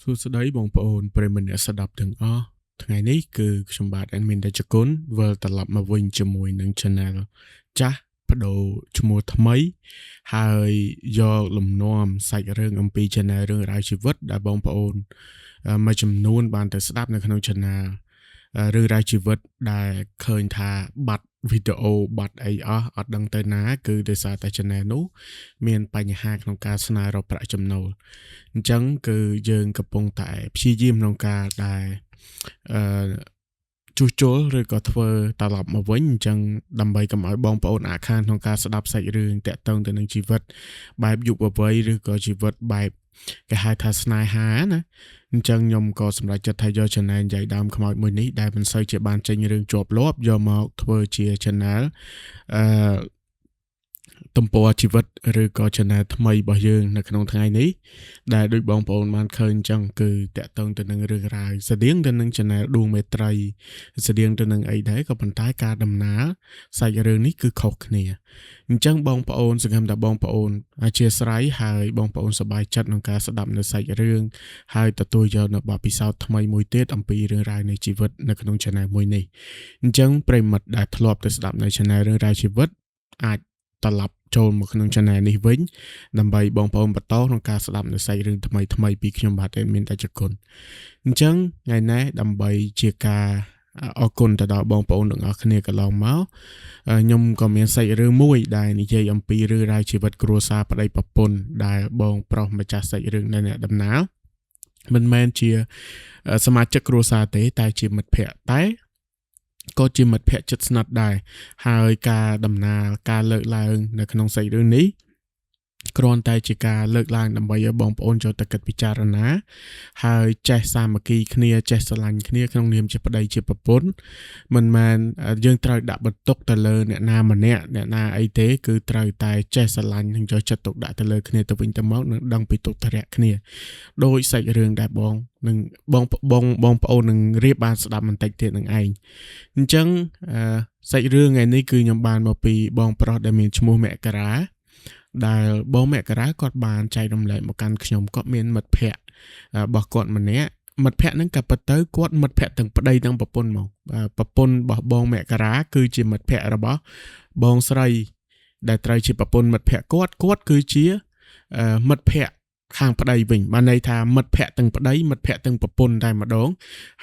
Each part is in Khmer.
សួស្តីបងប្អូនប្រិយមិត្តអ្នកស្ដាប់ទាំងអស់ថ្ងៃនេះគឺខ្ញុំបាទ Admin តេជគុណវិលត្រឡប់មកវិញជាមួយនឹង Channel ចាស់បដូរឈ្មោះថ្មីហើយយកលំនាំសាច់រឿងអំពី Channel រឿងរ៉ាវជីវិតដែលបងប្អូនមួយចំនួនបានទៅស្ដាប់នៅក្នុង Channel រឿងរ៉ាវជីវិតដែលឃើញថាបាត់វីដេអូបាត់អីអត់ដឹងទៅណាគឺដោយសារតែ Channel នោះមានបញ្ហាក្នុងការស្នើរកប្រាក់ចំណូលអញ្ចឹងគឺយើងកំពុងតែព្យាយាមក្នុងការដែលជួសជុលឬក៏ធ្វើត្រឡប់មកវិញអញ្ចឹងដើម្បីកុំឲ្យបងប្អូនអាខានក្នុងការស្ដាប់សាច់រឿងតាក់ទងទៅនឹងជីវិតបែបយុវវ័យឬក៏ជីវិតបែបគេហៅថាស្នេហាណាអញ្ចឹងខ្ញុំក៏សម្រេចចិត្តថាយក channel និយាយដើមខ្មោចមួយនេះដែលមិនសូវជាបានចេញរឿងជាប់លាប់យកមកធ្វើជា channel ទំព័រជីវិតឬក៏ channel ថ្មីរបស់យើងនៅក្នុងថ្ងៃនេះដែលដូចបងប្អូនបានឃើញអញ្ចឹងគឺតាក់ទងទៅនឹងរឿងរ៉ាវស្តៀងទៅនឹង channel ដួងមេត្រីស្តៀងទៅនឹងអីដែរក៏ប៉ុន្តែការដំណើរសាច់រឿងនេះគឺខុសគ្នាអញ្ចឹងបងប្អូនសង្ឃឹមថាបងប្អូនអធិស្ឋានហើយបងប្អូនសប្បាយចិត្តក្នុងការស្ដាប់នៅសាច់រឿងហើយទទួលយកនៅបទពិសោធន៍ថ្មីមួយទៀតអំពីរឿងរ៉ាវនៃជីវិតនៅក្នុង channel មួយនេះអញ្ចឹងប្រិមិត្តដែលធ្លាប់ទៅស្ដាប់នៅ channel រឿងរ៉ាវជីវិតអាចត្រឡប់ចូលមកក្នុង channel នេះវិញដើម្បីបងប្អូនបន្តក្នុងការស្ដាប់នៅសាច់រឿងថ្មីៗពីខ្ញុំបាទមានតែជគុណអញ្ចឹងថ្ងៃនេះដើម្បីជាការអរគុណទៅដល់បងប្អូនទាំងអស់គ្នាកន្លងមកខ្ញុំក៏មានសាច់រឿងមួយដែលនិយាយអំពីរឿងរ៉ាវជីវិតគ្រួសារប្តីប្រពន្ធដែលបងប្រុសម្ចាស់សាច់រឿងនៅអ្នកដំណើរមិនមែនជាសមាជិកគ្រួសារទេតែជាមិត្តភ័ក្តិតែក៏ជាមិត្តភ័ក្តិជិតស្និទ្ធដែរហើយការដំណើរការលើកឡើងនៅក្នុងសាច់រឿងនេះគ្រាន់តែជាការលើកឡើងដើម្បីឲ្យបងប្អូនចូលទៅគិតពិចារណាហើយចេះសាមគ្គីគ្នាចេះស្រឡាញ់គ្នាក្នុងនាមជាប្តីជាប្រពន្ធមិនមែនយើងត្រូវដាក់បន្ទុកទៅលើអ្នកណាម្នាក់អ្នកណាអីទេគឺត្រូវតែចេះស្រឡាញ់និងយកចិត្តទុកដាក់ទៅលើគ្នាទៅវិញទៅមកនិងដឹងពីទុក្ខធរៈគ្នាដោយសាច់រឿងដែលបងប្អូននឹងរៀបបានស្ដាប់បន្តិចទៀតនឹងឯងអញ្ចឹងសាច់រឿងថ្ងៃនេះគឺខ្ញុំបានមកពីបងប្រុសដែលមានឈ្មោះមករាដែលបងមករាគាត់បានចែករំលែកមកកាន់ខ្ញុំគាត់មានមិត្តភ័ក្តិរបស់គាត់ម្នាក់មិត្តភ័ក្តិហ្នឹងក៏ពិតទៅគាត់មិត្តភ័ក្តិទាំងប្តីទាំងប្រពន្ធមកប្រពន្ធរបស់បងមករាគឺជាមិត្តភ័ក្តិរបស់បងស្រីដែលត្រូវជាប្រពន្ធមិត្តភ័ក្តិគាត់គឺជាមិត្តភ័ក្តិខាងប្តីវិញបានន័យថាមិត្តភ័ក្តិទាំងប្តីមិត្តភ័ក្តិទាំងប្រពន្ធតែម្ដង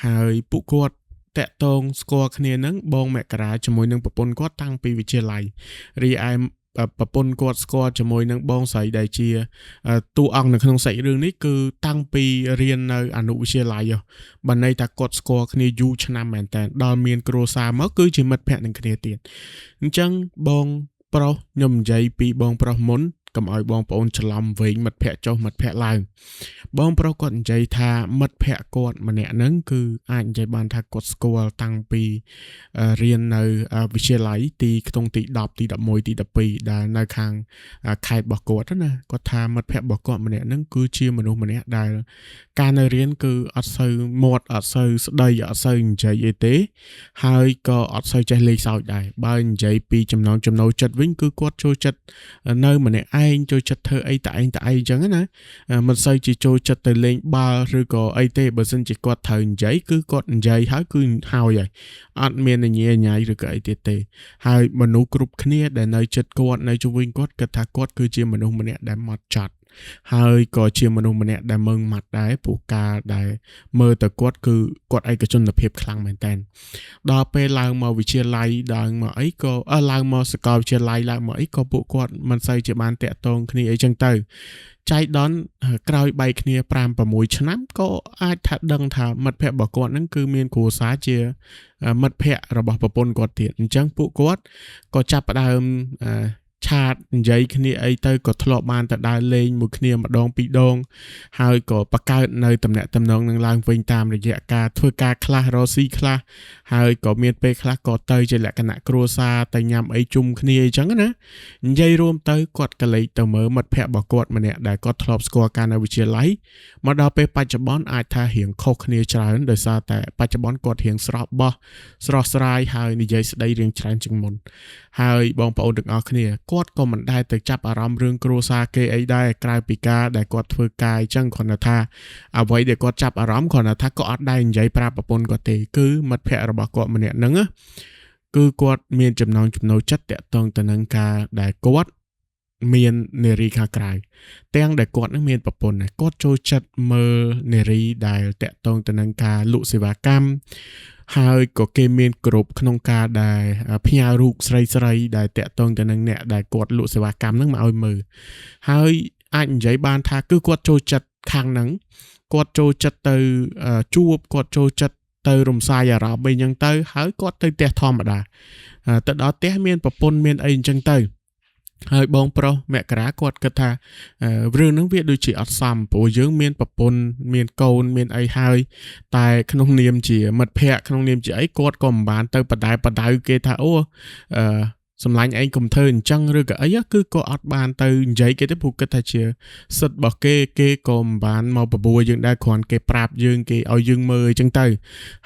ហើយពួកគាត់តាក់ទងស្គាល់គ្នានឹងបងមករាជាមួយនឹងប្រពន្ធគាត់តាំងពីវិទ្យាល័យរីឯប្រពន្ធគាត់ស្គាល់ជាមួយនឹងបងស្រីដែលជាតួអង្គនៅក្នុងសាច់រឿងនេះគឺតាំងពីរៀននៅអនុវិទ្យាល័យបានន័យថាគាត់ស្គាល់គ្នាយូរឆ្នាំមែនតើដល់មានគ្រួសារមកគឺជាមិត្តភ័ក្តិនឹងគ្នាទៀតអញ្ចឹងបងប្រុសខ្ញុំនិយាយពីបងប្រុសមុនកុំឲ្យបងប្អូនច្រឡំវែងមិត្តភ័ក្តិចុះមិត្តភ័ក្តិឡើងបងប្រុសគាត់និយាយថាមិត្តភ័ក្តិគាត់ម្នាក់ហ្នឹងគឺអាចនិយាយបានថាគាត់ស្គាល់តាំងពីរៀននៅវិទ្យាល័យទីខ្ទង់ទី10ទី11ទី12ដែលនៅខាងខេត្តរបស់គាត់ណាគាត់ថាមិត្តភ័ក្តិរបស់គាត់ម្នាក់ហ្នឹងគឺជាមនុស្សម្នាក់ដែលការនៅរៀនគឺអត់សូវមាត់អត់សូវស្ដីអត់សូវនិយាយអីទេហើយក៏អត់សូវចេះលេងសើចដែរបើនិយាយពីចំណងចំណូលចិត្តវិញគឺគាត់ចូលចិត្តនៅម្នាក់ឯងចូលចិត្តធ្វើអីតែឯងអញ្ចឹងណាមិនសូវជាចូលចិត្តទៅលេងបាល់ឬក៏អីទេបើសិនជាគាត់ត្រូវនិយាយគឺគាត់និយាយហើយគឺហើយអត់មានញ៉ាញ៉ៃឬក៏អីទៀតទេហើយមនុស្សគ្រប់គ្នាដែលនៅចិត្តគាត់នៅជុំវិញគាត់គិតថាគាត់គឺជាមនុស្សម្នាក់ដែលហ្មត់ចត់ហើយក៏ជាមនុស្សម្នាក់ដែលមើងម៉ាត់ដែរពួកការដែលមើលទៅគាត់គឺគាត់ឯកជនភាពខ្លាំងមែនតើដល់ពេលឡើងមកវិទ្យាល័យឡើងមកអីក៏ឡើងមកសាកលវិទ្យាល័យឡើងមកអីក៏ពួកគាត់មិនសូវជាបានតាក់ទងគ្នាអីចឹងទៅចៃដន្យក្រោយបែកគ្នា 5-6 ឆ្នាំក៏អាចថាដឹងថាមិត្តភ័ក្តិរបស់គាត់ហ្នឹងគឺមានគ្រួសារជាមិត្តភ័ក្តិរបស់ប្រពន្ធគាត់ទៀតអញ្ចឹងពួកគាត់ក៏ចាប់ផ្ដើមឆាតនិយាយគ្នាអីទៅក៏ធ្លាប់បានទៅដើរលេងមួយគ្នាម្ដងពីរដងហើយក៏បង្កើតនៅតំណែងតំណងនឹងឡើងវិញតាមរយៈការធ្វើការខ្លះរកស៊ីខ្លះហើយក៏មានពេលខ្លះក៏ទៅជាលក្ខណៈគ្រួសារទៅញ៉ាំអីជុំគ្នាអីចឹងណានិយាយរួមទៅគាត់ក៏លេចទៅមើលមិត្តភ័ក្តិរបស់គាត់ម្នាក់ដែលគាត់ធ្លាប់ស្គាល់កាលនៅវិទ្យាល័យមកដល់ពេលបច្ចុប្បន្នអាចថារៀងខុសគ្នាច្រើនដោយសារតែបច្ចុប្បន្នគាត់រៀងស្រស់ស្រាយហើយនិយាយស្ដីរៀងច្រើនជាងមុនហើយបងប្អូនទាំងអស់គ្នាគ គាត់ក៏មិនដែលទៅចាប់អារម្មណ៍រឿងគ្រួសារគេអីដែរក្រៅពីការដែលគាត់ធ្វើការអញ្ចឹងគ្រាន់តែថាអ្វីដែលគាត់ចាប់អារម្មណ៍គ្រាន់តែថាគាត់អត់ដែរនិយាយប្រាប់ប្រពន្ធគាត់ទេគឺមិត្តភក្តិរបស់គាត់ម្នាក់ហ្នឹងគឺគាត់មានចំណងចំណូលចិត្តតាក់ទងទៅនឹងការដែលគាត់មាននារីខាងក្រៅទាំងដែលគាត់នឹងមានប្រពន្ធគាត់ចូលចិត្តមើលនារីដែលតាក់ទងទៅនឹងការលក់សេវាកម្មហើយក៏គេមានគ្រប់ក្នុងការដែលផ្ញើរូបស្រីដែលតាក់ទងទៅនឹងអ្នកដែលគាត់លក់សេវាកម្មហ្នឹងមកឲ្យមើលហើយអាចនិយាយបានថាគឺគាត់ចូលចិត្តខាងហ្នឹងគាត់ចូលចិត្តទៅជួបគាត់ចូលចិត្តទៅរំសាយអារម្មណ៍អីចឹងទៅហើយគាត់ទៅផ្ទះធម្មតាទៅដល់ផ្ទះមានប្រពន្ធមានអីចឹងទៅហើយបងប្រុសមករាគាត់គិតថារឿងហ្នឹងវាដូចជាអត់សមព្រោះយើងមានប្រពន្ធមានកូនមានអីហើយតែក្នុងនាមជាមិត្តភក្តិក្នុងនាមជាអីគាត់ក៏មិនបានទៅបដៅគេថាអូសម្លាញ់ឯងកុំធ្វើអញ្ចឹងឬក៏អីគឺក៏អត់បានទៅនិយាយគេទេព្រោះគិតថាជាសិទ្ធិរបស់គេក៏មិនបានមកបបួលយើងដែរគ្រាន់គេប្រាប់យើងគេឲ្យយើងមើលអញ្ចឹងទៅ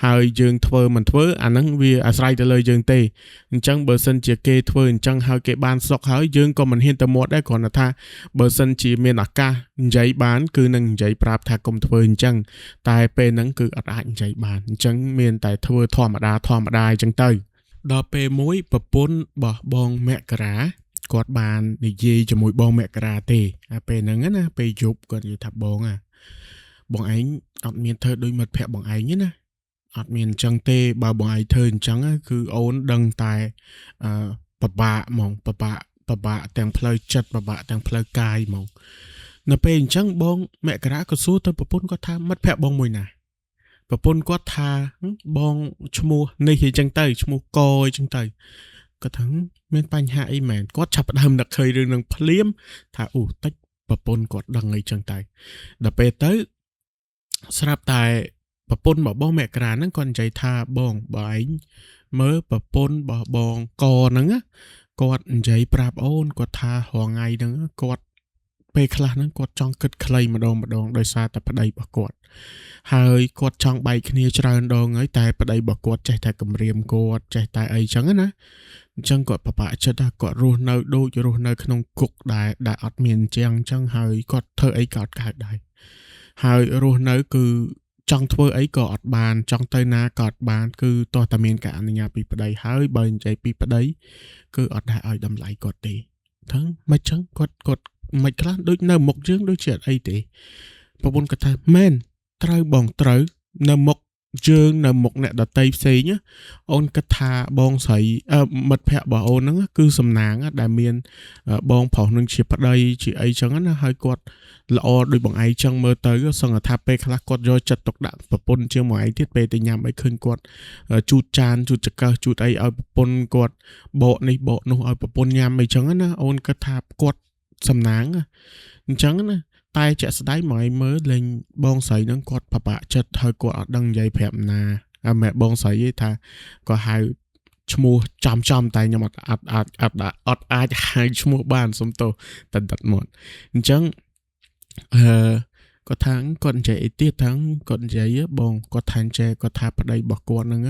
ហើយយើងធ្វើមិនធ្វើអាហ្នឹងវាអាស្រ័យទៅលើយើងទេអញ្ចឹងបើសិនជាគេធ្វើអញ្ចឹងហើយគេបានសុខហើយយើងក៏មិនហ៊ានទៅមាត់ដែរគ្រាន់តែថាបើសិនជាមានឱកាសនិយាយបានគឺនឹងនិយាយប្រាប់ថាកុំធ្វើអញ្ចឹងតែពេលហ្នឹងគឺអត់អាចនិយាយបានអញ្ចឹងមានតែធ្វើធម្មតាអញ្ចឹងទៅដល់ពេលមួយប្រពន្ធរបស់បងមករាគាត់បាននិយាយជាមួយបងមករាទេពេលហ្នឹងណាពេលយប់គាត់និយាយថាបងឯងអត់មានធ្វើដូចមិត្តភក្តិបងឯងណាអត់មានអញ្ចឹងទេបើបងឯងធ្វើអញ្ចឹងគឺអូនដឹងតែពិបាកហ្មងពិបាកទាំងផ្លូវចិត្តពិបាកទាំងផ្លូវកាយហ្មងនៅពេលអញ្ចឹងបងមករាក៏សួរទៅប្រពន្ធគាត់ថាមិត្តភក្តិបងមួយណាប្រពន្ធគាត់ថាបងឈ្មោះនេះអញ្ចឹងទៅឈ្មោះកអញ្ចឹងទៅគាត់ថាមានបញ្ហាអីមែនគាត់ចាប់ផ្ដើមនឹកឃើញរឿងនឹងភ្លាមថាអូតិចប្រពន្ធគាត់ដឹងអីចឹងទៅដល់ពេលទៅស្រាប់តែប្រពន្ធរបស់បងមករាហ្នឹងគាត់និយាយថាបងឯងមើលប្រពន្ធរបស់បងកហ្នឹងគាត់និយាយប្រាប់អូនគាត់ថារងថ្ងៃហ្នឹងគាត់ពេលខ្លះហ្នឹងគាត់ចង់គិតខ្លីម្ដងដោយសារតែប្តីរបស់គាត់ហើយគាត់ចង់បែកគ្នាច្រើនដងហើយតែប្តីរបស់គាត់ចេះតែគំរាមគាត់ចេះតែអីចឹងណាអញ្ចឹងគាត់ពិបាកចិត្តថាគាត់រស់នៅដូចរស់នៅក្នុងគុកដែលអត់មានជាងអញ្ចឹងហើយគាត់ធ្វើអីក៏អត់កើតដែរហើយរស់នៅគឺចង់ធ្វើអីក៏អត់បានចង់ទៅណាក៏អត់បានគឺតោះតែមានការអនុញ្ញាតពីប្តីហើយបើនិយាយពីប្តីគឺអត់ដែរឲ្យតម្លៃគាត់ទេហ្នឹងមិនចឹងគាត់មិនខ្លះដូចនៅមុខយើងដូចជាអត់អីទេប្រពន្ធគាត់ថាមែនត្រូវបងត្រូវនៅមុខយើងនៅមុខអ្នកដតីផ្សេងអូនគិតថាបងស្រីមិត្តភក្តិរបស់អូនហ្នឹងគឺសំណាងដែលមានបងប្រុសនឹងជាប្តីជាអីចឹងណាហើយគាត់ល្អដូចបងឯងចឹងមើលទៅសង្ឃថាពេលខ្លះគាត់យកចិត្តទុកដាក់ប្រពន្ធជាមួយឯងទៀតពេលទៅញ៉ាំអីឃើញគាត់ជូតចានជូតចង្កឹះជូតអីឲ្យប្រពន្ធគាត់បកនេះបកនោះឲ្យប្រពន្ធញ៉ាំអីចឹងណាអូនគិតថាគាត់សំណាងអញ្ចឹងណាតែជាក់ស្ដែងមកឲ្យមើលលេងបងស្រីហ្នឹងគាត់ពិបាកចិត្តហើយគាត់អត់ដឹងនិយាយប្រាប់ណាម៉ែបងស្រីឯងថាគាត់ហៅឈ្មោះចំតែខ្ញុំអត់អាចហៅឈ្មោះបានសុំទោសតែដិតមកអញ្ចឹងគាត់ថាគាត់និយាយអីទៀតថាគាត់និយាយបងគាត់ថាចេះគាត់ថាប្តីរបស់គាត់ហ្នឹង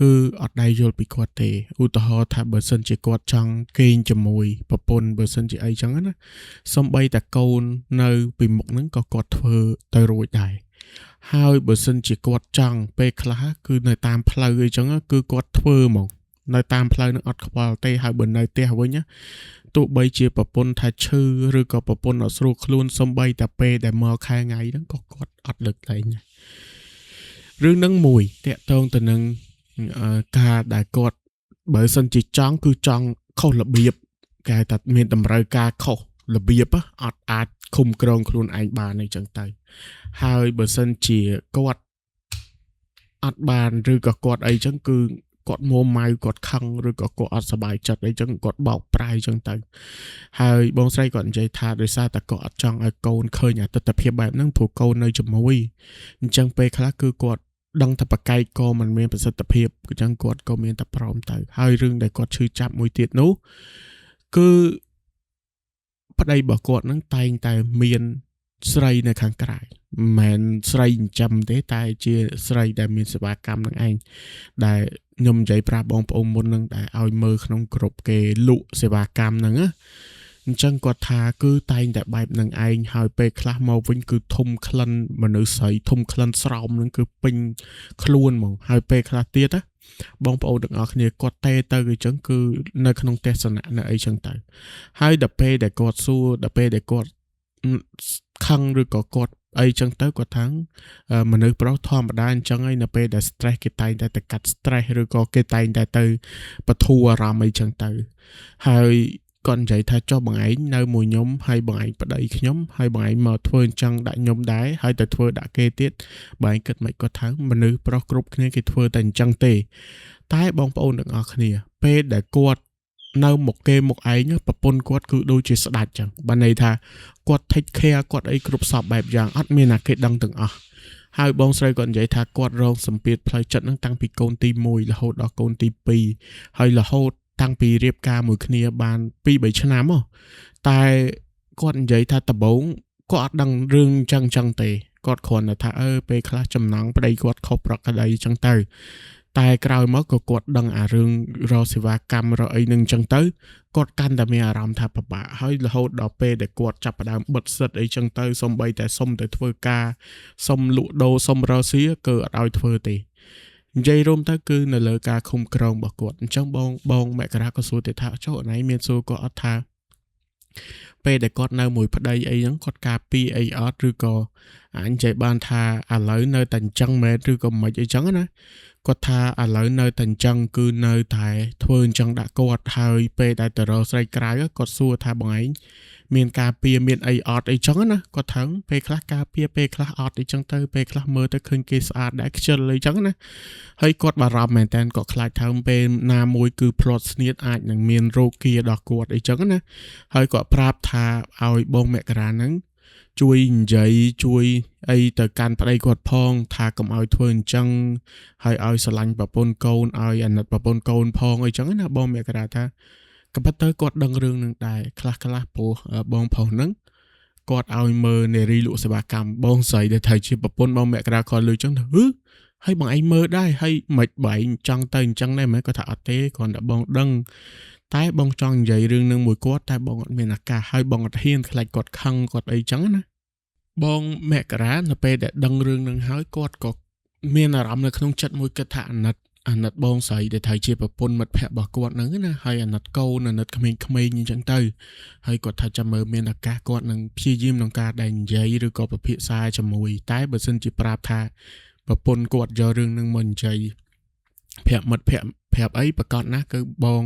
គឺអត់ដែរយល់ពីគាត់ទេឧទាហរណ៍ថាបើសិនជាគាត់ចង់គេងជាមួយប្រពន្ធបើសិនជាអីចឹងណាសំបីតែកូននៅពីមុខហ្នឹងក៏គាត់ធ្វើទៅរួចដែរហើយបើសិនជាគាត់ចង់ពេលខ្លះគឺនៅតាមផ្លូវអីចឹងគឺគាត់ធ្វើហ្មងនៅតាមផ្លូវហ្នឹងអត់ខ្វល់ទេហើយបើនៅផ្ទះវិញទោះបីជាប្រពន្ធថាឈឺឬក៏ប្រពន្ធអត់ស្រួលខ្លួនសំបីតែពេលដែលមកខែថ្ងៃហ្នឹងក៏គាត់អត់លើកលែងរឿងហ្នឹងមួយតាក់ទងទៅនឹងការដែលគាត់បើសិនជាចង់គឺចង់ខុសរបៀបគេថាមានតម្រូវការខុសរបៀបអត់អាចឃុំក្រងខ្លួនឯងបានអីចឹងទៅហើយបើសិនជាគាត់អត់បានឬក៏គាត់អីចឹងគឺគាត់មួម៉ៅគាត់ខឹងឬក៏គាត់អត់សប្បាយចិត្តអីចឹងគាត់បោកប្រាយចឹងទៅហើយបងស្រីគាត់និយាយថាដោយសារតែគាត់អត់ចង់ឲ្យកូនឃើញអាទិដ្ឋភាពបែបហ្នឹងព្រោះកូននៅជាមួយអញ្ចឹងពេលខ្លះគឺគាត់ដឹងថាបកែកក៏មិនមានប្រសិទ្ធភាពអញ្ចឹងគាត់ក៏មានតែព្រមទៅហើយរឿងដែលគាត់ឈឺចាប់មួយទៀតនោះគឺប្តីរបស់គាត់នឹងតែងតែមាន ស្រីនៅខាងក្រៅមិនមែនស្រីចិញ្ចឹមទេតែជាស្រីដែលមានសេវាកម្មនឹងឯងដែលខ្ញុំនិយាយប្រាប់បងប្អូនមុននឹងដែលឲ្យមើលក្នុងក្រុមគេលក់សេវាកម្មហ្នឹងណាអញ្ចឹងគាត់ថាគឺតែងតែបែបនឹងឯងហើយពេលខ្លះមកវិញគឺធំក្លិនមនុស្សស្រីធំក្លិនស្រោមហ្នឹងគឺពេញខ្លួនហ្មងហើយពេលខ្លះទៀតណាបងប្អូនទាំងអស់គ្នាគាត់ទេទៅអញ្ចឹងគឺនៅក្នុងទេសនៈនៅអីចឹងទៅហើយដល់ពេលដែលគាត់សួរដល់ពេលដែលគាត់ខឹងឬក៏គាត់អីចឹងទៅគាត់ថាមនុស្សប្រុសធម្មតាអញ្ចឹងហើយនៅពេលដែល stress គេតែងតែទៅកាត់ stress ឬក៏គេតែងតែទៅបធូរអារម្មណ៍អីចឹងទៅហើយគាត់និយាយថាចុះបងឯងនៅមួយខ្ញុំហើយបងឯងប្តីខ្ញុំហើយបងឯងមកធ្វើអញ្ចឹងដាក់ខ្ញុំដែរហើយទៅធ្វើដាក់គេទៀតបងឯងគិតមិនគាត់ថាមនុស្សប្រុសគ្រប់គ្នាគេធ្វើតែអញ្ចឹងទេតែបងប្អូនទាំងអស់គ្នាពេលដែលគាត់នៅមុខគេមុខឯងប្រពន្ធគាត់គឺដូចជាស្ដាច់ចឹងបានន័យថាគាត់ take care គាត់អីគ្រប់សពបែបយ៉ាងអត់មានណាគេដឹងទាំងអស់ហើយបងស្រីគាត់និយាយថាគាត់រងសម្ពាធផ្លូវចិត្តហ្នឹងតាំងពីកូនទី1រហូតដល់កូនទី2ហើយរហូតតាំងពីរៀបការមួយគ្នាបាន 2-3 ឆ្នាំហ៎តែគាត់និយាយថាដំបូងគាត់អត់ដឹងរឿងចឹងទេគាត់គ្រាន់តែថាពេលខ្លះចំណងប្តីគាត់ខុសប្រក្រតីចឹងទៅតែក្រោយមកក៏គាត់ដឹងអារឿងរកសេវាកម្មរកអីនឹងចឹងទៅគាត់កាន់តែមានអារម្មណ៍ថាពិបាកហើយរហូតដល់ពេលដែលគាត់ចាប់ផ្ដើមបិទសិតអីចឹងទៅសំបីតែសុំទៅធ្វើការសុំលក់ដូរសុំរកស៊ីគឺអត់ឲ្យធ្វើទេនិយាយរួមទៅគឺនៅលើការឃុំក្រងរបស់គាត់អញ្ចឹងបងមករាក៏សួរទៅថាចុះអណៃមានសួរគាត់អត់ថាពេលដែលគាត់នៅមួយប្តីអីហ្នឹងគាត់ការពីអីអត់ឬក៏អញនិយាយបានថាឥឡូវនៅតែអញ្ចឹងមែនឬក៏មិនអីចឹងណាគាត់ថាឥឡូវនៅតែអញ្ចឹងគឺនៅតែធ្វើអញ្ចឹងដាក់គាត់ហើយពេលដែលទៅរកស្រីក្រៅគាត់សួរថាបងឯងមានការពៀមានអីអត់អីចឹងណាគាត់ថាពេលខ្លះការពៀពេលខ្លះអត់អីចឹងទៅពេលខ្លះមើលទៅឃើញគេស្អាតដែរខ្ជិលអីចឹងណាហើយគាត់បារម្ភមែនតើគាត់ខ្លាចថាពេលណាមួយគឺផ្្លាត់ស្នៀតអាចនឹងមានរោគគាដល់គាត់អីចឹងណាហើយគាត់ប្រាប់ថាឲ្យបងមករាហ្នឹងជួយនិយាយជួយអីទៅកាន់ប្តីគាត់ផងថាកុំឲ្យធ្វើអញ្ចឹងហើយឲ្យស្រឡាញ់ប្រពន្ធកូនឲ្យអាណិតប្រពន្ធកូនផងអីចឹងណាបងមករាថាក៏ប៉ុន្តែគាត់ដឹងរឿងនឹងដែរខ្លះព្រោះបងប្រុសហ្នឹងគាត់ឲ្យមើលនារីលក់សេវាកម្មបងស្រីដែលថៃជាប្រពន្ធបងមករាគាត់លឺចឹងទៅហើយបងឯងមើលដែរហើយមិនបែងចង់ទៅអញ្ចឹងដែរមែនគាត់ថាអត់ទេគ្រាន់តែបងដឹងតែបងចង់និយាយរឿងនឹងមួយគាត់តែបងអត់មានឱកាសហើយបងអត់ហ៊ានខ្លាចគាត់ខឹងគាត់អីចឹងណាបងមករានៅពេលដែលដឹងរឿងនឹងហើយគាត់ក៏មានអារម្មណ៍នៅក្នុងចិត្តមួយគិតថាអាណិតបងស្រីដែលថៃជាប្រពន្ធមិត្តភក្តិរបស់គាត់ហ្នឹងណាហើយអាណិតកូនអាណិតក្មេងៗអញ្ចឹងទៅហើយគាត់ថាចាំមើលមានឱកាសគាត់នឹងព្យាយាមក្នុងការដែលនិយាយឬក៏ពិភាក្សាជាមួយតែបើសិនជាប្រាប់ថាប្រពន្ធគាត់យករឿងនឹងមកនិយាយប្រាប់មិត្តភក្តិប្រាប់អីប្រកាសណាគឺបង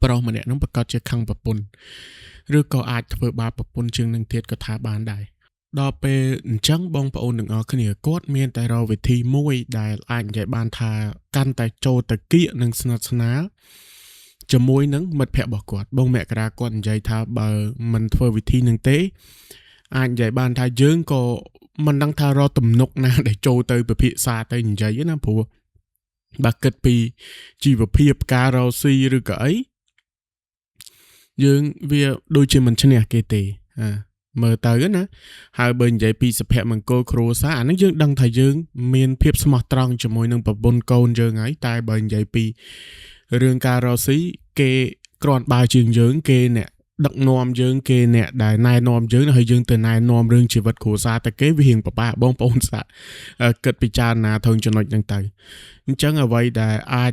ប្រុសម្នាក់ហ្នឹងប្រកាសជាខឹងប្រពន្ធឬក៏អាចធ្វើបាបប្រពន្ធជាងនឹងទៀតក៏ថាបានដែរដល់ពេលអញ្ចឹងបងប្អូនទាំងអស់គ្នាគាត់មានតែរកវិធីមួយដែលអាចនិយាយបានថាកាន់តែចូលទៅគៀកនិងស្និទ្ធស្នាលជាមួយនឹងមិត្តភក្តិរបស់គាត់បងមករាគាត់និយាយថាបើមិនធ្វើវិធីនឹងទេអាចនិយាយបានថាយើងក៏មិនដឹងថារកទំនុកណាដែលចូលទៅពិភាក្សាទៅនិយាយណាព្រោះបើគិតពីជីវភាពការរកស៊ីឬក៏អីយើងវាដូចជាមិនឈ្នះគេទេមើលទៅណាហើយបើនិយាយពីសុភមង្គលគ្រួសារអានឹងយើងដឹងថាយើងមានភាពស្មោះត្រង់ជាមួយនឹងប្រពន្ធកូនយើងហើយតែបើនិយាយពីរឿងការរកស៊ីគេគ្រាន់បើជាងយើងគេអ្នកដឹកនាំយើងគេអ្នកដែលណែនាំយើងហើយយើងទៅណែនាំរឿងជីវិតគ្រួសារតែគេវារៀងពិបាកបងប្អូនសាគិតពិចារណាទៅចំណុចហ្នឹងទៅអញ្ចឹងអ្វីដែលអាច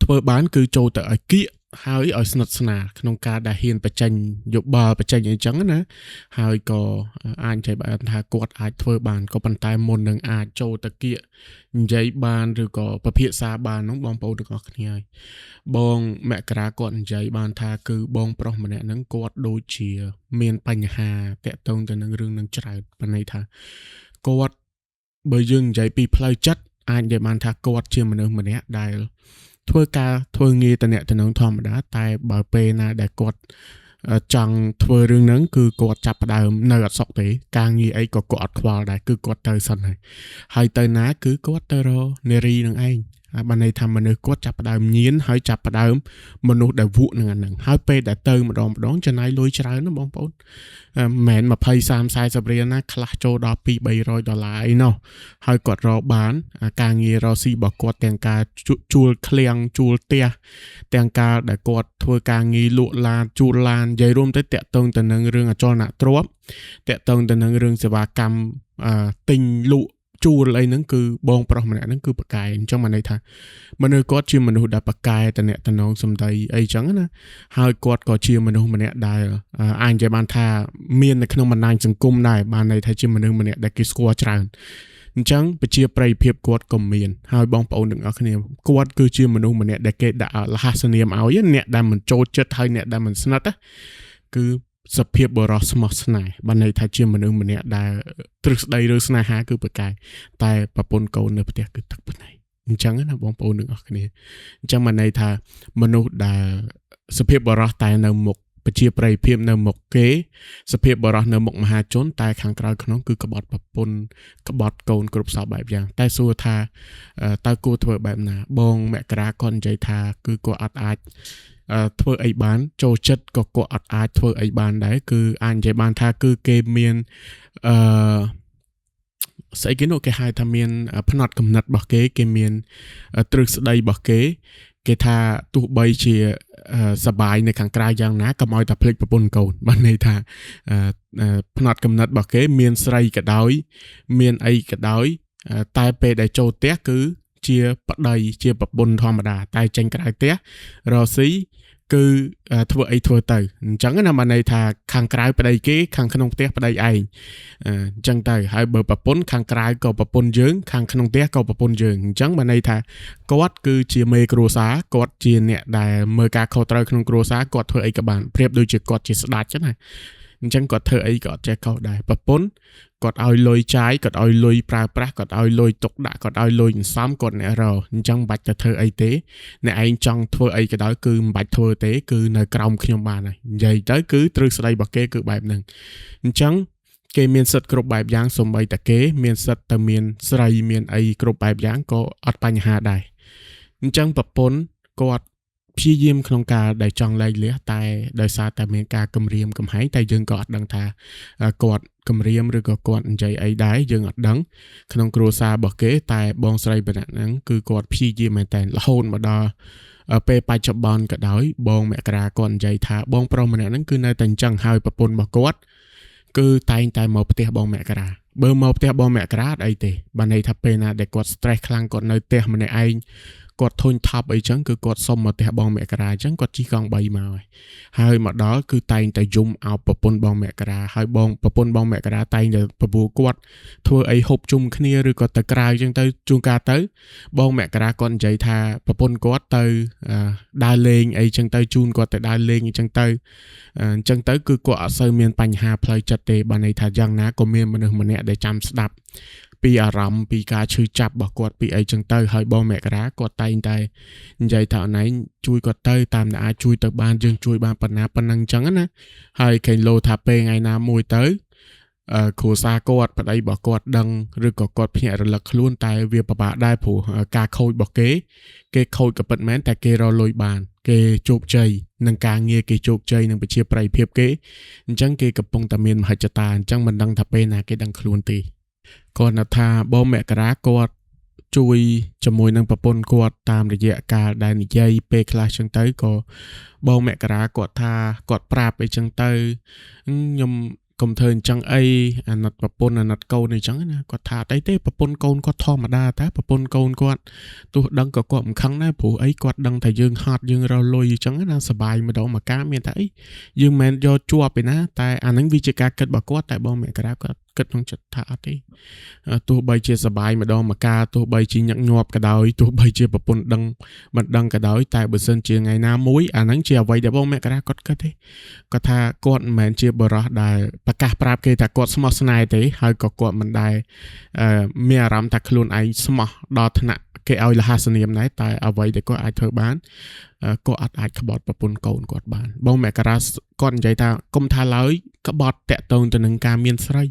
ធ្វើបានគឺចូលទៅឲ្យគៀកហើយឲ្យស្និទ្ធស្នាលក្នុងការដែលហ៊ានបញ្ចេញយោបល់បញ្ចេញអីចឹងណាហើយក៏អាចនិយាយបានថាគាត់អាចធ្វើបានក៏ប៉ុន្តែមុននឹងអាចចូលទៅគៀកនិយាយបានឬក៏ពិភាក្សាបាននោះបងប្អូនទាំងអស់គ្នាហើយបងមករាគាត់និយាយបានថាគឺបងប្រុសម្នាក់ហ្នឹងគាត់ដូចជាមានបញ្ហាតាក់ទងទៅនឹងរឿងនឹងច្រើនប៉ុន្តែថាគាត់បើយើងនិយាយពីផ្លូវចិត្តអាចនិយាយបានថាគាត់ជាមនុស្សម្នាក់ដែលធ្វើងារតំណែងធម្មតាតែបើពេលណាដែលគាត់ចង់ធ្វើរឿងហ្នឹងគឺគាត់ចាប់ផ្ដើមនៅអត់សុខទេការងារអីក៏គាត់អត់ខ្វល់ដែរគឺគាត់ទៅសិនហើយទៅណាគឺគាត់ទៅរកនារីនឹងឯង បានន័យថាមនុស្សគាត់ចាប់ផ្ដើមញៀនហើយចាប់ផ្ដើមមនុស្សដែលវក់នឹងអាហ្នឹងហើយពេលដែលទៅម្ដងចំណាយលុយច្រើនណាបងប្អូនមិនមែន20 30 40រៀលណាខ្លះចូលដល់$200-300អីនោះហើយគាត់រកបានការងាររកស៊ីរបស់គាត់ទាំងការជួលឃ្លាំងជួលផ្ទះទាំងការដែលគាត់ធ្វើការងារលក់ឡានជួលឡាននិយាយរួមទៅតាក់ទងទៅនឹងរឿងអចលនទ្រព្យតាក់ទងទៅនឹងរឿងសេវាកម្មទិញលក់ជួលអីហ្នឹងគឺបងប្រុសម្នាក់ហ្នឹងគឺបកាយអញ្ចឹងមកន័យថាមនុស្សគាត់ជាមនុស្សដែលបកាយតំណែងសំដីអីចឹងណាហើយគាត់ក៏ជាមនុស្សម្នាក់ដែលអាចនិយាយបានថាមាននៅក្នុងបណ្ដាញសង្គមដែរបានន័យថាជាមនុស្សម្នាក់ដែលគេស្គាល់ច្រើនអញ្ចឹងប្រជាប្រិយភាពគាត់ក៏មានហើយបងប្អូនទាំងអស់គ្នាគាត់គឺជាមនុស្សម្នាក់ដែលគេដាក់លះសនាមឲ្យអ្នកដែលមិនចូលចិត្តហើយអ្នកដែលមិនស្និទ្ធគឺសភាពបរោះស្មោះស្នេហ៍បានន័យថាជាមនុស្សម្នាក់ដែលទ្រឹស្ដីឬស្នេហាគឺប្រកែកតែប្រពន្ធកូននៅផ្ទះគឺទឹកប៉ុណ្ណេះអញ្ចឹងណាបងប្អូនទាំងអស់គ្នាអញ្ចឹងបានន័យថាមនុស្សដែលសភាពបរោះតែនៅមុខប្រជាប្រិយភាពនៅមុខគេសភាពបរោះនៅមុខមហាជនតែខាងក្រៅក្នុងគឺក្បត់ប្រពន្ធក្បត់កូនគ្រប់សពបែបយ៉ាងតែសួរថាតើគួរធ្វើបែបណាបងមករាគាត់និយាយថាគឺគាត់អត់អាចធ្វើអីបានចូលចិត្តក៏គាត់អត់អាចធ្វើអីបានដែរគឺអាចនិយាយបានថាគឺគេមានស្អីគេនោះគេហៅថាមានផ្នត់គំនិតរបស់គេមានទ្រឹស្ដីរបស់គេថាទោះបីជាសបាយនៅខាងក្រៅយ៉ាងណាកុំឲ្យតែភ្លេចប្រពន្ធកូនបានន័យថាផ្នត់គំនិតរបស់គេមានស្រីក៏ដោយមានអីក៏ដោយតែពេលដែលចូលផ្ទះគឺជាប្តីជាប្រពន្ធធម្មតាតែចេញក្រៅផ្ទះរកស៊ីគឺធ្វើអីធ្វើទៅអញ្ចឹងណាបានន័យថាខាងក្រៅប្តីគេខាងក្នុងផ្ទះប្តីឯងអញ្ចឹងទៅហើយបើប្រពន្ធខាងក្រៅក៏ប្រពន្ធយើងខាងក្នុងផ្ទះក៏ប្រពន្ធយើងអញ្ចឹងបានន័យថាគាត់គឺជាមេគ្រួសារគាត់ជាអ្នកដែលមើលការខុសត្រូវក្នុងគ្រួសារគាត់ធ្វើអីក៏បានប្រៀបដូចជាគាត់ជាស្ដេចចឹងណាអញ្ចឹងគាត់ធ្វើអីក៏អត់ចេះខុសដែរប្រពន្ធគាត់ឲ្យលុយចាយគាត់ឲ្យលុយប្រើប្រាស់គាត់ឲ្យលុយទុកដាក់គាត់ឲ្យលុយសន្សំគាត់អ្នករអញ្ចឹងមិនបាច់ទៅធ្វើអីទេអ្នកឯងចង់ធ្វើអីក៏ដោយគឺមិនបាច់ធ្វើទេគឺនៅក្រោមខ្ញុំបានហើយនិយាយទៅគឺទ្រឹស្ដីរបស់គេគឺបែបហ្នឹងអញ្ចឹងគេមានសិទ្ធិគ្រប់បែបយ៉ាងសូម្បីតែគេមានសិទ្ធិទៅមានស្រីមានអីគ្រប់បែបយ៉ាងក៏អត់បញ្ហាដែរអញ្ចឹងប្រពន្ធគាត់ព្យាយាមក្នុងការដែលចង់លែងលះតែដោយសារតែមានការគំរាមកំហែងតែយើងក៏អត់ដឹងថាគាត់គំរាមឬក៏គាត់និយាយអីដែរយើងអត់ដឹងក្នុងគ្រួសាររបស់គេតែបងស្រីម្នាក់ហ្នឹងគឺគាត់ព្យាយាមមែនតើរហូតមកដល់ពេលបច្ចុប្បន្នក៏ដោយបងមករាគាត់និយាយថាបងប្រុសម្នាក់ហ្នឹងគឺនៅតែអញ្ចឹងហើយប្រពន្ធរបស់គាត់គឺតែងតែមកផ្ទះបងមករាបើមកផ្ទះបងមករាអត់អីទេបានន័យថាពេលណាដែលគាត់ stress ខ្លាំងគាត់នៅផ្ទះម្នាក់ឯងគាត់ធុញថប់អីចឹងគឺគាត់សុំមកផ្ទះបងមករាអញ្ចឹងគាត់ជិះកង់3មកហើយមកដល់គឺតែងតែយំអោបប្រពន្ធបងមករាហើយបងប្រពន្ធបងមករាតែងតែបបួលគាត់ធ្វើអីហូបជុំគ្នាឬក៏ទៅក្រៅអញ្ចឹងទៅជួនកាលទៅបងមករាគាត់និយាយថាប្រពន្ធគាត់ទៅដើរលេងអីចឹងទៅជូនគាត់ទៅដើរលេងអញ្ចឹងទៅគឺគាត់អត់សូវមានបញ្ហាផ្លូវចិត្តទេបានន័យថាយ៉ាងណាក៏មានមនុស្សម្នាក់ដែលចាំស្ដាប់ពីអារម្មណ៍ពីការឈឺចាប់របស់គាត់ពីអីចឹងទៅហើយបងមករាគាត់តែងតែនិយាយថាអនឯងជួយគាត់ទៅតាមដែលអាចជួយទៅបានយើងជួយបានប៉ុណ្ណាប៉ុណ្ណឹងចឹងណាហើយខេងលោថាពេលថ្ងៃណាមួយទៅគ្រួសារគាត់ប្តីរបស់គាត់ដឹងឬក៏គាត់ភ្ញាក់រលឹកខ្លួនតែវាពិបាកដែរព្រោះការខូចរបស់គេខូចក៏ពិតមែនតែគេរកលុយបានគេជោគជ័យនឹងការងារគេជោគជ័យនឹងប្រជាប្រិយភាពគេអញ្ចឹងគេកំពុងតែមានមហិច្ឆតាអញ្ចឹងមិនដឹងថាពេលណាគេដឹងខ្លួនទេគាត់ថាបងមករាគាត់ជួយជាមួយនឹងប្រពន្ធគាត់តាមរយៈការដែលនិយាយពេលខ្លះចឹងទៅក៏បងមករាគាត់ថាគាត់ប្រាប់អីចឹងទៅខ្ញុំកុំធ្វើអញ្ចឹងអីអាណិតប្រពន្ធអាណិតកូនអីចឹងណាគាត់ថាអីទេប្រពន្ធកូនគាត់ធម្មតាតែប្រពន្ធកូនគាត់ទោះដឹងក៏គាត់មិនខឹងដែរព្រោះអីគាត់ដឹងថាយើងហត់យើងរលុយអញ្ចឹងណាសប្បាយម្ដងមកការមានតែអីយើងមិនយកជាប់ឯណាតែអានឹងវាជាការគិតរបស់គាត់តែបងមករាគាត់គិតក្នុងចិត្តថាអត់ទេទោះបីជាសបាយម្ដងមកការទោះបីជាញឹកញាប់ក៏ដោយទោះបីជាប្រពន្ធដឹងមិនដឹងក៏ដោយតែបើសិនជាថ្ងៃណាមួយអានឹងជាអ្វីដែលបងមករាគាត់គិតទេគាត់ថាគាត់មិនមែនជាបរិះដែលប្រកាសប្រាប់គេថាគាត់ស្មោះស្នេហ៍ទេហើយក៏គាត់មិនដែលមានអារម្មណ៍ថាខ្លួនឯងស្មោះដល់ថ្នាក់គេឲ្យលះសនាមដែរតែអ្វីដែលគាត់អាចធ្វើបានក៏អត់អាចក្បត់ប្រពន្ធកូនគាត់បានបងមករាគាត់និយាយថាកុំថាឡើយក្បត់តាក់ទងទៅនឹងការមានស្រី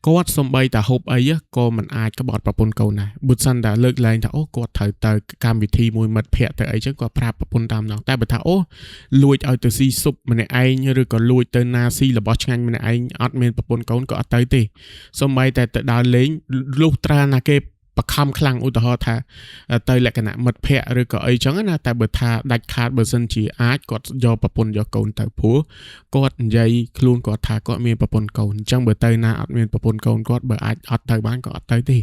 គាត់សំបីតាហូបអីក៏មិនអាចក្បត់ប្រពន្ធកូនដែរបើសិនតែលើកលែងថាអូគាត់ត្រូវទៅកម្មវិធីមួយមិត្តភ័ក្តិទៅអីចឹងគាត់ប្រាប់ប្រពន្ធតាមម្ដងតែបើថាអូលួចឲ្យទៅស៊ីស៊ុបម្នាក់ឯងឬក៏លួចទៅណាស៊ីរបស់ឆ្ងាញ់ម្នាក់ឯងអត់មានប្រពន្ធកូនក៏អត់ទៅទេសំបីតែទៅដើរលេងលុះត្រាណាគេបខំខ្លាំងឧទាហរណ៍ថាទៅលក្ខណៈមិត្តភ័ក្តិឬក៏អីចឹងណាតែបើថាដាច់ខាតបើសិនជាអាចគាត់យកប្រពន្ធយកកូនទៅព្រោះគាត់និយាយខ្លួនគាត់ថាគាត់មានប្រពន្ធកូនអញ្ចឹងបើទៅណាអត់មានប្រពន្ធកូនគាត់បើអាចអត់ទៅបានក៏អត់ទៅទេ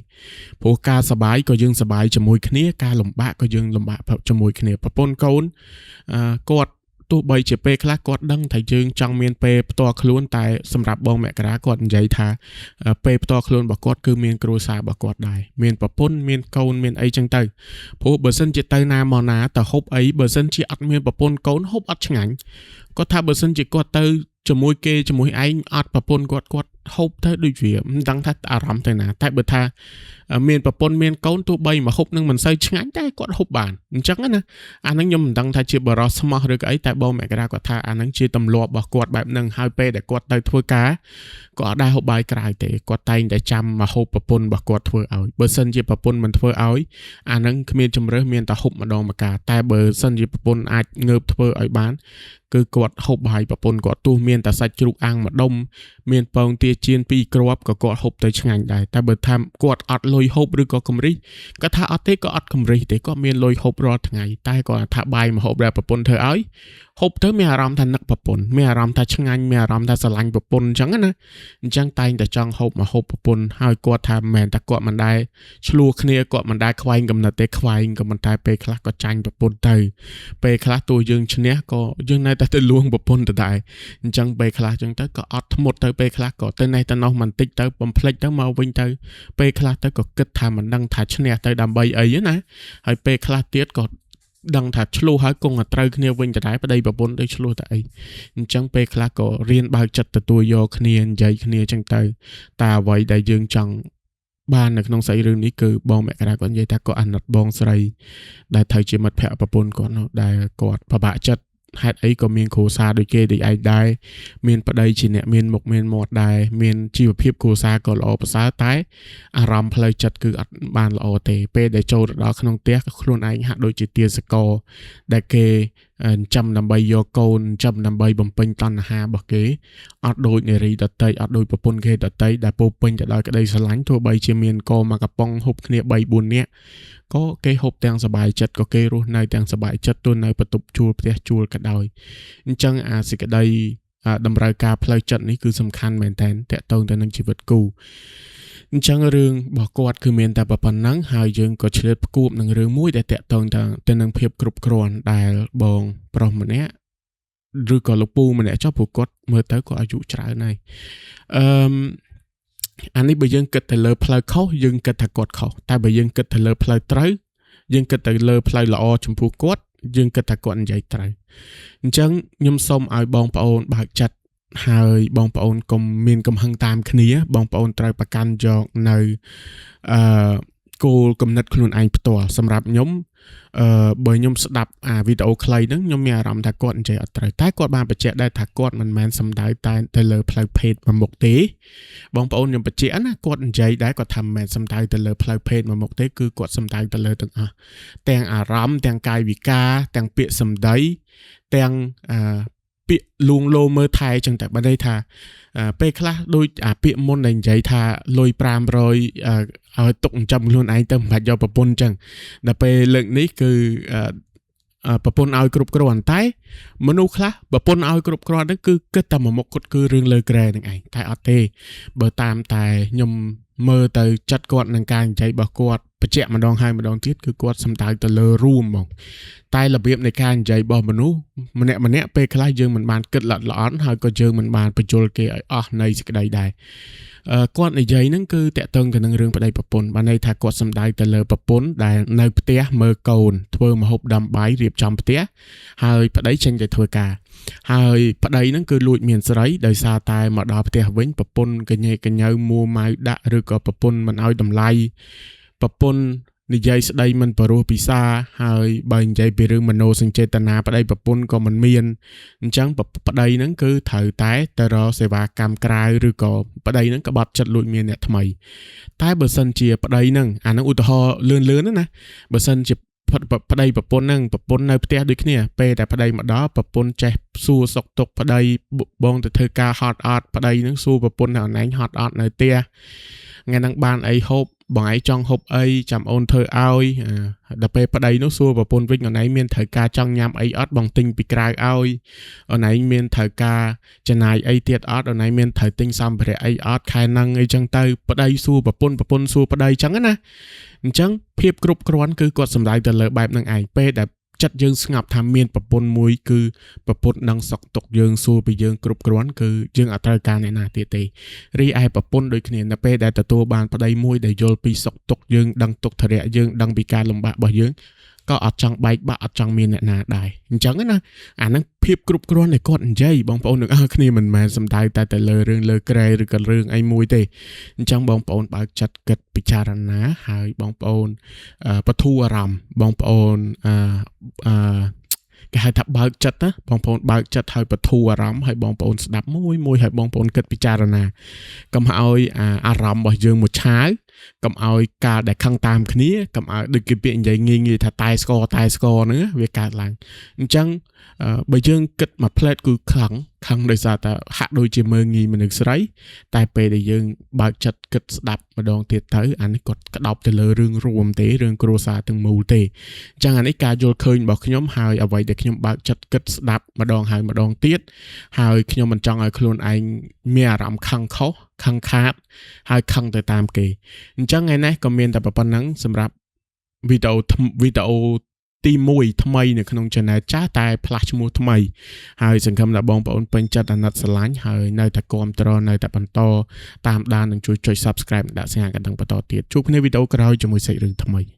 ព្រោះការសបាយក៏យើងសបាយជាមួយគ្នាការលំបាកក៏យើងលំបាកជាមួយគ្នាប្រពន្ធកូនគាត់ទោះបីជាពេលខ្លះគាត់ដឹងថាយើងចង់មានពេលផ្ទាល់ខ្លួនតែសម្រាប់បងមករាគាត់និយាយថាពេលផ្ទាល់ខ្លួនរបស់គាត់គឺមានគ្រួសាររបស់គាត់ដែរមានប្រពន្ធមានកូនមានអីចឹងទៅព្រោះបើសិនជាទៅណាមកណាទៅហូបអីបើសិនជាអត់មានប្រពន្ធកូនហូបអត់ឆ្ងាញ់គាត់ថាបើសិនជាគាត់ទៅជាមួយគេជាមួយឯងអត់ប្រពន្ធគាត់ហូបទៅដូចវាមិនដឹងថាអារម្មណ៍ទៅណាតែបើថាមានប្រពន្ធមានកូនទោះបីមកហូបនឹងមិនសូវឆ្ងាញ់តែគាត់ហូបបានអញ្ចឹងណាអាហ្នឹងខ្ញុំមិនដឹងថាជាបរិសុទ្ធស្មោះឬក៏អីតែបងមករាគាត់ថាអាហ្នឹងជាទម្លាប់របស់គាត់បែបហ្នឹងហើយពេលដែលគាត់ទៅធ្វើការគាត់អត់ដែរហូបបាយក្រៅទេគាត់តែងតែចាំមកហូបប្រពន្ធរបស់គាត់ធ្វើឲ្យបើសិនជាប្រពន្ធមិនធ្វើឲ្យអាហ្នឹងគ្មានជំរើសមានតែហូបម្ដងម្កាលតែបើសិនជាប្រពន្ធអាចងើបធ្វើឲ្យបានគឺគាត់ហូបបាយប្រពន្ធគាត់ទោះមានតែសាច់ជ្រូកអាំងម្ដុំមានពងទាចៀន2គ្រាប់ក៏គាត់ហូបទៅឆ្ងាញ់ដែរតែបើថាគាត់អត់លុយហូបឬក៏កម្រិះគាត់ថាអត់ទេក៏អត់កម្រិះទេគាត់មានលុយហូបរាល់ថ្ងៃតែគាត់ថាបាយមកហូបដែលប្រពន្ធធ្វើឲ្យហូបទៅមានអារម្មណ៍ថានឹកប្រពន្ធមានអារម្មណ៍ថាឆ្ងាញ់មានអារម្មណ៍ថាស្រឡាញ់ប្រពន្ធអញ្ចឹងណាអញ្ចឹងតែងតែចង់ហូបមកហូបប្រពន្ធហើយគាត់ថាមិនមែនតែគាត់មិនដែរឆ្លោះគ្នាគាត់មិនដែរខ្វែងកំណត់ទេខ្វែងក៏មិនតែពេលខ្លះក៏ចាញ់ប្រពន្ធទៅពេលខ្លះតួយើងឈ្នះក៏យើងនៅតែទៅលួងប្រពន្ធទៅដែរអញ្ចឹងពេលខ្លះអញ្ចឹងទៅក៏អត់ធ្មត់ទៅពេលខ្លះក៏ទៅនេះទៅនោះបន្តិចទៅបំភ្លេចទៅមកវិញទៅពេលខ្លះទៅក៏គិតថាមិនដឹងថាឈ្នះទៅដើម្បីអីណាហើយពេលខ្លះទៀតក៏ដឹងថាឆ្លោះហើយគង់តែត្រូវគ្នាវិញតែប្តីប្រពន្ធទៅឆ្លោះតែអីអញ្ចឹងពេលខ្លះក៏រៀនបើកចិត្តទទួលយកគ្នានិយាយគ្នាអញ្ចឹងទៅតែអ្វីដែលយើងចង់បាននៅក្នុងស្អីរឿងនេះគឺបងមករាគាត់និយាយថាគាត់អាណិតបងស្រីដែលត្រូវជាមិត្តភក្តិប្រពន្ធគាត់នោះដែលគាត់ពិបាកចិត្តហេតុអីក៏មានគ្រួសារដូចគេដូចឯងដែរមានប្តីជាអ្នកមានមុខមានមាត់ដែរមានជីវភាពគ្រួសារក៏ល្អប្រសើរតែអារម្មណ៍ផ្លូវចិត្តគឺអត់បានល្អទេពេលដែលចូលទៅដល់ក្នុងផ្ទះខ្លួនឯងហាក់ដូចជាទាសករដែលគេចាំដើម្បីយកកូនចាំដើម្បីបំពេញតណ្ហារបស់គេអត់ដូចនារីដតីអត់ដូចប្រពន្ធគេដតីដែលពោពេញទៅដោយក្តីស្រឡាញ់ទោះបីជាមានកមកកំប៉ុងហូបគ្នា3 4នាក់ក៏គេហូបទាំងសบายចិត្តក៏គេរស់នៅទាំងសบายចិត្តទោះនៅបន្ទប់ជួលផ្ទះជួលក៏ដោយអញ្ចឹងអាសេចក្តីតម្រូវការផ្លូវចិត្តនេះគឺសំខាន់មែនតើតកតងទៅនឹងជីវិតគូអញ្ចឹងរឿងរបស់គាត់គឺមានតែប៉ុណ្ណឹងហើយយើងក៏ឆ្លៀតផ្គួបនឹងរឿងមួយដែលតកតងទៅនឹងភាពគ្រប់គ្រាន់ដែលបងប្រុសម្នាក់ឬក៏លោកពូម្នាក់ចុះព្រោះគាត់មើលទៅក៏អាយុច្រើនហើយអានេះបើយើងគិតទៅលើផ្លូវខុសយើងគិតថាគាត់ខុសតែបើយើងគិតទៅលើផ្លូវត្រូវយើងគិតទៅលើផ្លូវល្អចំពោះគាត់យើងគិតថាគាត់និយាយត្រូវអញ្ចឹងខ្ញុំសូមឲ្យបងប្អូនបើកចិត្តហើយបងប្អូនកុំមានកំហឹងតាមគ្នាបងប្អូនត្រូវប្រកាន់យកនៅគោលគំនិតខ្លួនឯងផ្ទាល់សម្រាប់ខ្ញុំបើខ្ញុំស្ដាប់វីដេអូខ្លីហ្នឹងខ្ញុំមានអារម្មណ៍ថាគាត់និយាយអត់ត្រូវតែគាត់បានបញ្ជាក់ដែរថាគាត់មិនមែនសំដៅតែទៅលើផ្លូវភេទមួយមុខទេបងប្អូនខ្ញុំបញ្ជាក់ណាគាត់និយាយដែរគាត់ថាមិនមែនសំដៅទៅលើផ្លូវភេទមួយមុខទេគឺគាត់សំដៅទៅលើទាំងអស់ទាំងអារម្មណ៍ទាំងកាយវិការទាំងពាក្យសម្ដីទាំងពាក្យលួងលោមមើលថែចឹងតែបើន័យថាពេលខ្លះដូចពាក្យមុនដែលនិយាយថាលុយ500ឲ្យទុកចិញ្ចឹមខ្លួនឯងទៅមិនបាច់យកប្រពន្ធចឹងដល់ពេលលើកនេះគឺប្រពន្ធឲ្យគ្រប់គ្រាន់តែមនុស្សខ្លះប្រពន្ធឲ្យគ្រប់គ្រាន់ហ្នឹងគឺគិតតែមួយមុខគាត់គឺរឿងលើក្រែហ្នឹងឯងតែអត់ទេបើតាមតែខ្ញុំមើលទៅចិត្តគាត់នឹងការនិយាយរបស់គាត់បញ្ជាក់ម្ដងហើយម្ដងទៀតគឺគាត់សំដៅទៅលើរួមហ្មងតែរបៀបនៃការនិយាយរបស់មនុស្សម្នាក់ពេលខ្លះយើងមិនបានគិតល្អិតល្អន់ហើយក៏យើងមិនបានបញ្យល់គេឲ្យអស់នៃសេចក្តីដែរគាត់និយាយហ្នឹងគឺតាក់ទងទៅនឹងរឿងប្តីប្រពន្ធបានន័យថាគាត់សំដៅទៅលើប្រពន្ធដែលនៅផ្ទះមើលកូនធ្វើម្ហូបដាំបាយរៀបចំផ្ទះហើយប្តីចេញទៅធ្វើការហើយប្តីហ្នឹងគឺលួចមានស្រីដោយសារតែមកដល់ផ្ទះវិញប្រពន្ធកញ៉េកញ៉ៅមួម៉ៅដាក់ឬក៏ប្រពន្ធមិនឲ្យតម្លៃប្រពន្ធ និយាយស្ដីមិនបរោះពិសាហើយបើនិយាយពីរឿងមโนសញ្ចេតនាប្តីប្រពន្ធក៏មិនមានអញ្ចឹងប្តីហ្នឹងគឺត្រូវតែទៅរកសេវាកម្មក្រៅឬក៏ប្តីហ្នឹងក្បត់ចិត្តលួចមានអ្នកថ្មីតែបើសិនជាប្តីហ្នឹងអាហ្នឹងឧទាហរណ៍លឿនណាបើសិនជាប្តីប្រពន្ធហ្នឹងប្រពន្ធនៅផ្ទះដូចគ្នាពេលតែប្តីមកដល់ប្រពន្ធចេះសួរសុខទុក្ខប្តីបងទៅធ្វើការហត់អត់ប្តីហ្នឹងសួរប្រពន្ធថាអនឯងហត់អត់នៅផ្ទះថ្ងៃហ្នឹងបានអីហូបបងឯងចង់ហូបអីចាំអូនធ្វើឲ្យដល់ពេលប្តីនោះសួរប្រពន្ធវិញអូនឯងមានត្រូវការចង់ញ៉ាំអីអត់បងទិញពីក្រៅឲ្យអូនឯងមានត្រូវការចំណាយអីទៀតអត់អូនឯងមានត្រូវទិញសម្ភារៈអីអត់ខែហ្នឹងអីចឹងទៅប្តីសួរប្រពន្ធសួរប្តីចឹងណាអញ្ចឹងភាពគ្រប់គ្រាន់គឺគាត់សំដៅទៅលើបែបហ្នឹងឯងពេលដែលចិត្តយើងស្ងប់ថាមានប្រពន្ធមួយគឺប្រពន្ធដឹងសុខទុក្ខយើងសួរពីយើងគ្រប់គ្រាន់គឺយើងអត់ត្រូវការអ្នកណាទៀតទេរីឯប្រពន្ធដូចគ្នានៅពេលដែលទទួលបានប្តីមួយដែលយល់ពីសុខទុក្ខយើងដឹងទុក្ខធរៈយើងដឹងពីការលំបាករបស់យើងក៏អត់ចង់បែកបាក់អត់ចង់មានអ្នកណាដែរអញ្ចឹងណាអាហ្នឹងភាពគ្រប់គ្រាន់ដែលគាត់និយាយបងប្អូនទាំងអស់គ្នាមិនមែនសំដៅតែលើរឿងលើក្រែឬក៏រឿងអីមួយទេអញ្ចឹងបងប្អូនបើកចិត្តគិតពិចារណាហើយបងប្អូនបទូអារម្មណ៍បងប្អូនគេហៅថាបើកចិត្តណាបងប្អូនបើកចិត្តហើយបទូអារម្មណ៍ហើយបងប្អូនស្ដាប់មួយហើយបងប្អូនគិតពិចារណាកុំឲ្យអារម្មណ៍របស់យើងមួយឆាវកុំឲ្យការដែលខឹងតាមគ្នាកុំឲ្យដូចគេពាក្យនិយាយងាយថាតែស្គរហ្នឹងវាកើតឡើងអញ្ចឹងបើយើងគិតមួយផ្លែតគឺខឹងដោយសារតែហាក់ដូចជាមើងងាយមនុស្សស្រីតែពេលដែលយើងបើកចិត្តគិតស្ដាប់ម្ដងទៀតទៅអានេះគាត់ក្តោបទៅលើរឿងរួមទេរឿងគ្រួសារទាំងមូលទេអញ្ចឹងអានេះការយល់ឃើញរបស់ខ្ញុំហើយអ្វីដែលខ្ញុំបើកចិត្តគិតស្ដាប់ម្ដងហើយម្ដងទៀតហើយខ្ញុំមិនចង់ឲ្យខ្លួនឯងមានអារម្មណ៍ខឹងខុសខឹងខាតហើយខឹងទៅតាមគេអញ្ចឹងថ្ងៃនេះក៏មានតែប៉ុណ្្នឹងសម្រាប់វីដេអូទី1ថ្មីនៅក្នុង channel ចាស់តែផ្លាស់ឈ្មោះថ្មីហើយសង្ឃឹមថាបងប្អូនពេញចិត្តអាណិតស្រឡាញ់ហើយនៅតែគាំទ្រនៅតែបន្តតាមដាននិងជួយចុច Subscribe ដាក់សញ្ញាកណ្ដឹងបន្តទៀតជួបគ្នាវីដេអូក្រោយជាមួយសាច់រឿងថ្មី